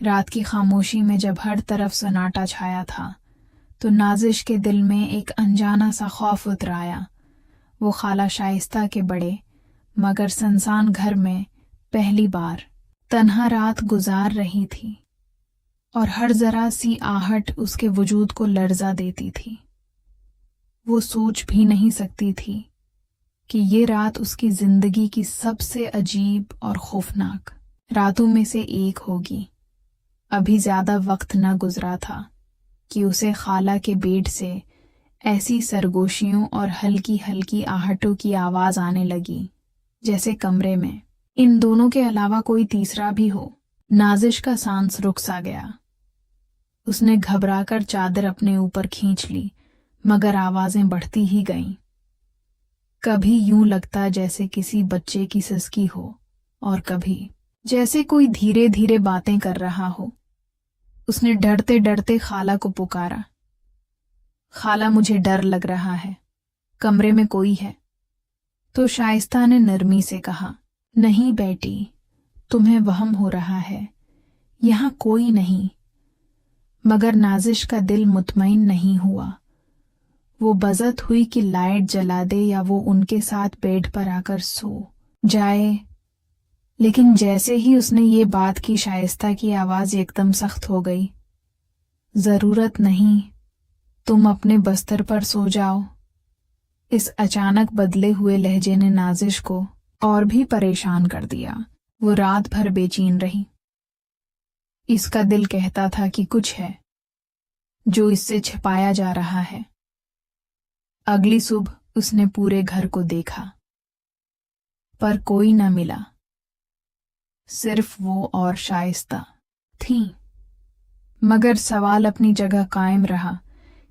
रात की खामोशी में जब हर तरफ सन्नाटा छाया था तो नाजिश के दिल में एक अनजाना सा खौफ उतर आया। वो खाला शाइस्ता के बड़े मगर सुनसान घर में पहली बार तन्हा रात गुजार रही थी और हर जरा सी आहट उसके वजूद को लर्जा देती थी। वो सोच भी नहीं सकती थी कि ये रात उसकी जिंदगी की सबसे अजीब और खौफनाक रातों में से एक होगी। अभी ज्यादा वक्त न गुजरा था कि उसे खाला के बेड से ऐसी सरगोशियों और हल्की हल्की आहटों की आवाज आने लगी जैसे कमरे में इन दोनों के अलावा कोई तीसरा भी हो। नाजिश का सांस रुक सा गया। उसने घबराकर चादर अपने ऊपर खींच ली मगर आवाजें बढ़ती ही गईं। कभी यूं लगता जैसे किसी बच्चे की सिसकी हो और कभी जैसे कोई धीरे धीरे बातें कर रहा हो। उसने डरते डरते खाला को पुकारा, खाला मुझे डर लग रहा है, कमरे में कोई है? तो शाइस्ता ने नरमी से कहा, नहीं बेटी, तुम्हें वहम हो रहा है, यहां कोई नहीं। मगर नाजिश का दिल मुतमईन नहीं हुआ। वो बजत हुई कि लाइट जला दे या वो उनके साथ बेड पर आकर सो जाए। लेकिन जैसे ही उसने ये बात की शाइस्ता की आवाज एकदम सख्त हो गई। जरूरत नहीं, तुम अपने बस्तर पर सो जाओ। इस अचानक बदले हुए लहजे ने नाजिश को और भी परेशान कर दिया। वो रात भर बेचैन रही। इसका दिल कहता था कि कुछ है जो इससे छिपाया जा रहा है। अगली सुबह उसने पूरे घर को देखा पर कोई न मिला, सिर्फ वो और शाइस्ता थी। मगर सवाल अपनी जगह कायम रहा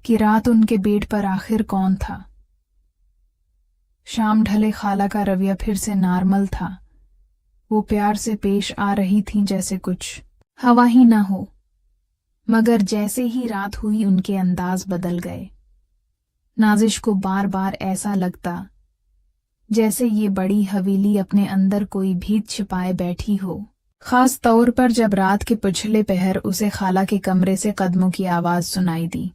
कि रात उनके बेड पर आखिर कौन था। शाम ढले खाला का रवैया फिर से नॉर्मल था। वो प्यार से पेश आ रही थी जैसे कुछ हवा ही ना हो। मगर जैसे ही रात हुई उनके अंदाज बदल गए। नाजिश को बार बार ऐसा लगता जैसे ये बड़ी हवेली अपने अंदर कोई भीत छिपाए बैठी हो। खास तौर पर जब रात के पिछले पहर उसे खाला के कमरे से कदमों की आवाज सुनाई दी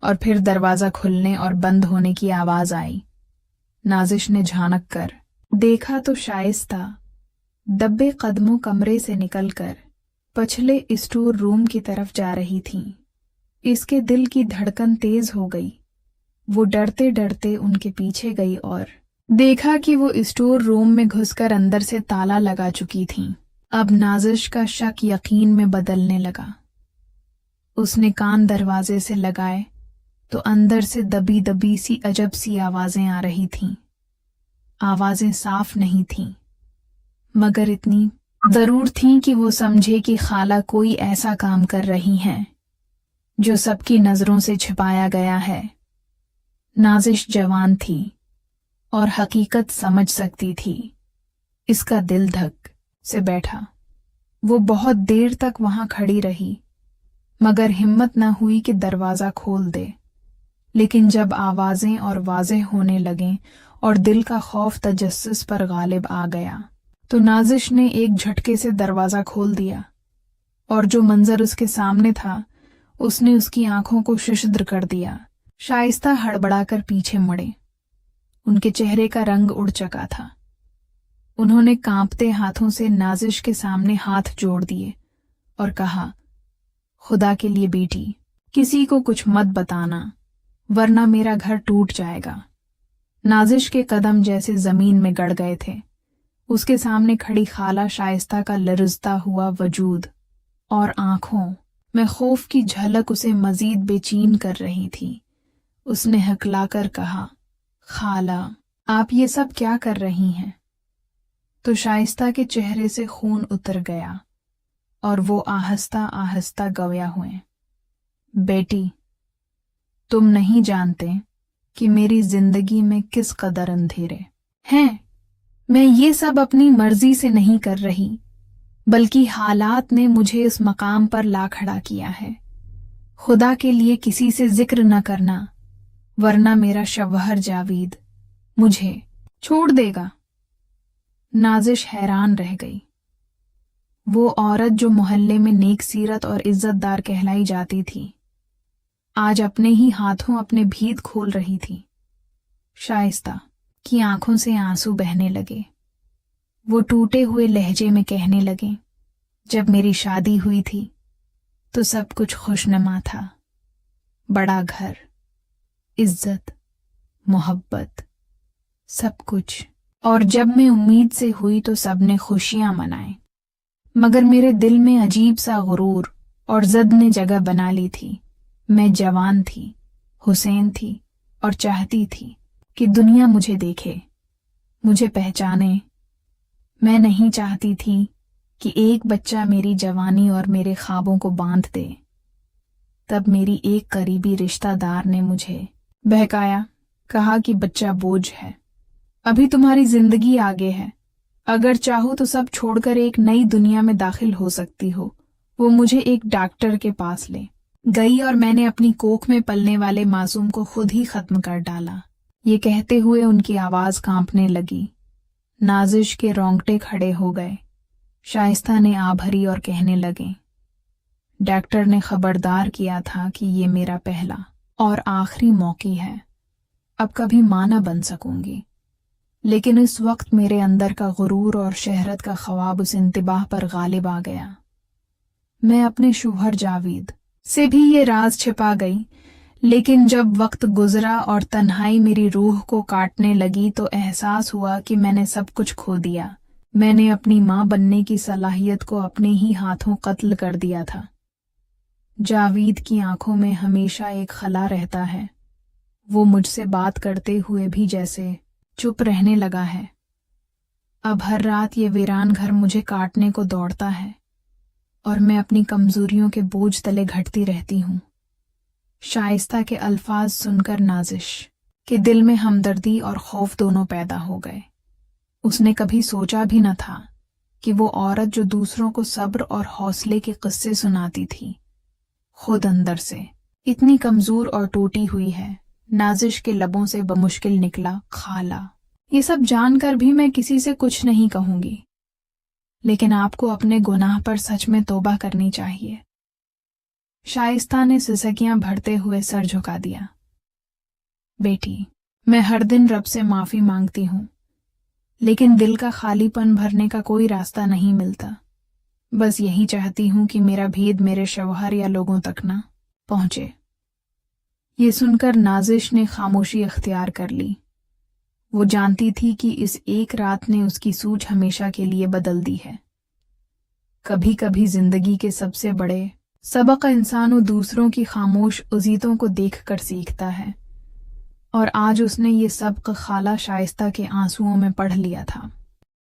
और फिर दरवाजा खुलने और बंद होने की आवाज आई। नाजिश ने झांक कर देखा तो शाइस्ता दब्बे कदमों कमरे से निकलकर पिछले स्टोर रूम की तरफ जा रही थीं। इसके दिल की धड़कन तेज हो गई। वो डरते डरते उनके पीछे गई और देखा कि वो स्टोर रूम में घुसकर अंदर से ताला लगा चुकी थीं। अब नाजिश का शक यकीन में बदलने लगा। उसने कान दरवाजे से लगाए तो अंदर से दबी दबी सी अजब सी आवाजें आ रही थीं। आवाजें साफ नहीं थीं मगर इतनी जरूर थीं कि वो समझे कि खाला कोई ऐसा काम कर रही हैं जो सबकी नजरों से छिपाया गया है। नाजिश जवान थी और हकीकत समझ सकती थी। इसका दिल धक से बैठा। वो बहुत देर तक वहां खड़ी रही मगर हिम्मत न हुई कि दरवाजा खोल दे। लेकिन जब आवाजें और वाज़ेह होने लगें और दिल का खौफ तजस्सुस पर गालिब आ गया तो नाजिश ने एक झटके से दरवाजा खोल दिया और जो मंजर उसके सामने था उसने उसकी आंखों को शुष्द्र कर दिया। शाइस्ता हड़बड़ाकर पीछे मुड़े। उनके चेहरे का रंग उड़ चुका था। उन्होंने कांपते हाथों से नाजिश के सामने हाथ जोड़ दिए और कहा, खुदा के लिए बेटी, किसी को कुछ मत बताना वरना मेरा घर टूट जाएगा। नाजिश के कदम जैसे जमीन में गड़ गए थे। उसके सामने खड़ी खाला शाइस्ता का लरजता हुआ वजूद और आंखों में खौफ की झलक उसे मजीद बेचैन कर रही थी। उसने हकलाकर कहा, खाला, आप ये सब क्या कर रही हैं? तो शाइस्ता के चेहरे से खून उतर गया और वो आहिस्ता आहिस्ता गवाया हुए, बेटी, तुम नहीं जानते कि मेरी जिंदगी में किस कदर अंधेरे हैं। मैं ये सब अपनी मर्जी से नहीं कर रही बल्कि हालात ने मुझे इस मकाम पर ला खड़ा किया है। खुदा के लिए किसी से जिक्र न करना वरना मेरा शवहर जावीद मुझे छोड़ देगा। नाजिश हैरान रह गई। وہ عورت جو محلے میں نیک سیرت اور عزت دار کہلائی جاتی تھی، آج اپنے ہی ہاتھوں اپنے بھید کھول رہی تھی۔ شائستہ کی آنکھوں سے آنسو بہنے لگے۔ وہ ٹوٹے ہوئے لہجے میں کہنے لگے، جب میری شادی ہوئی تھی تو سب کچھ خوشنما تھا، بڑا گھر، عزت، محبت، سب کچھ، اور جب میں امید سے ہوئی تو سب نے خوشیاں منائیں، مگر میرے دل میں عجیب سا غرور اور ضد نے جگہ بنا لی تھی۔ میں جوان تھی، حسین تھی، اور چاہتی تھی کہ دنیا مجھے دیکھے، مجھے پہچانے۔ میں نہیں چاہتی تھی کہ ایک بچہ میری جوانی اور میرے خوابوں کو باندھ دے۔ تب میری ایک قریبی رشتہ دار نے مجھے بہکایا، کہا کہ بچہ بوجھ ہے، ابھی تمہاری زندگی آگے ہے، اگر چاہو تو سب چھوڑ کر ایک نئی دنیا میں داخل ہو سکتی ہو۔ وہ مجھے ایک ڈاکٹر کے پاس لے گئی اور میں نے اپنی کوکھ میں پلنے والے معصوم کو خود ہی ختم کر ڈالا۔ یہ کہتے ہوئے ان کی آواز کانپنے لگی، نازش کے رونگٹے کھڑے ہو گئے۔ شائستہ نے آہ بھری اور کہنے لگے، ڈاکٹر نے خبردار کیا تھا کہ یہ میرا پہلا اور آخری موقع ہے، اب کبھی ماں نہ بن سکوں گی۔ لیکن اس وقت میرے اندر کا غرور اور شہرت کا خواب اس انتباہ پر غالب آ گیا۔ میں اپنے شوہر جاوید سے بھی یہ راز چھپا گئی، لیکن جب وقت گزرا اور تنہائی میری روح کو کاٹنے لگی تو احساس ہوا کہ میں نے سب کچھ کھو دیا۔ میں نے اپنی ماں بننے کی صلاحیت کو اپنے ہی ہاتھوں قتل کر دیا تھا۔ جاوید کی آنکھوں میں ہمیشہ ایک خلا رہتا ہے، وہ مجھ سے بات کرتے ہوئے بھی جیسے چپ رہنے لگا ہے۔ اب ہر رات یہ ویران گھر مجھے کاٹنے کو دوڑتا ہے اور میں اپنی کمزوریوں کے بوجھ تلے گھٹتی رہتی ہوں۔ شائستہ کے الفاظ سن کر نازش کے دل میں ہمدردی اور خوف دونوں پیدا ہو گئے۔ اس نے کبھی سوچا بھی نہ تھا کہ وہ عورت جو دوسروں کو صبر اور حوصلے کے قصے سناتی تھی، خود اندر سے اتنی کمزور اور ٹوٹی ہوئی ہے۔ نازش کے لبوں سے بمشکل نکلا، خالہ، یہ سب جان کر بھی میں کسی سے کچھ نہیں کہوں گی، لیکن آپ کو اپنے گناہ پر سچ میں توبہ کرنی چاہیے۔ شائستہ نے سسکیاں بھرتے ہوئے سر جھکا دیا۔ بیٹی، میں ہر دن رب سے معافی مانگتی ہوں، لیکن دل کا خالی پن بھرنے کا کوئی راستہ نہیں ملتا۔ بس یہی چاہتی ہوں کہ میرا بھید میرے شوہر یا لوگوں تک نہ پہنچے۔ یہ سن کر نازش نے خاموشی اختیار کر لی۔ وہ جانتی تھی کہ اس ایک رات نے اس کی سوچ ہمیشہ کے لیے بدل دی ہے۔ کبھی کبھی زندگی کے سب سے بڑے سبق انسان دوسروں کی خاموش اذیتوں کو دیکھ کر سیکھتا ہے، اور آج اس نے یہ سبق خالہ شائستہ کے آنسوؤں میں پڑھ لیا تھا۔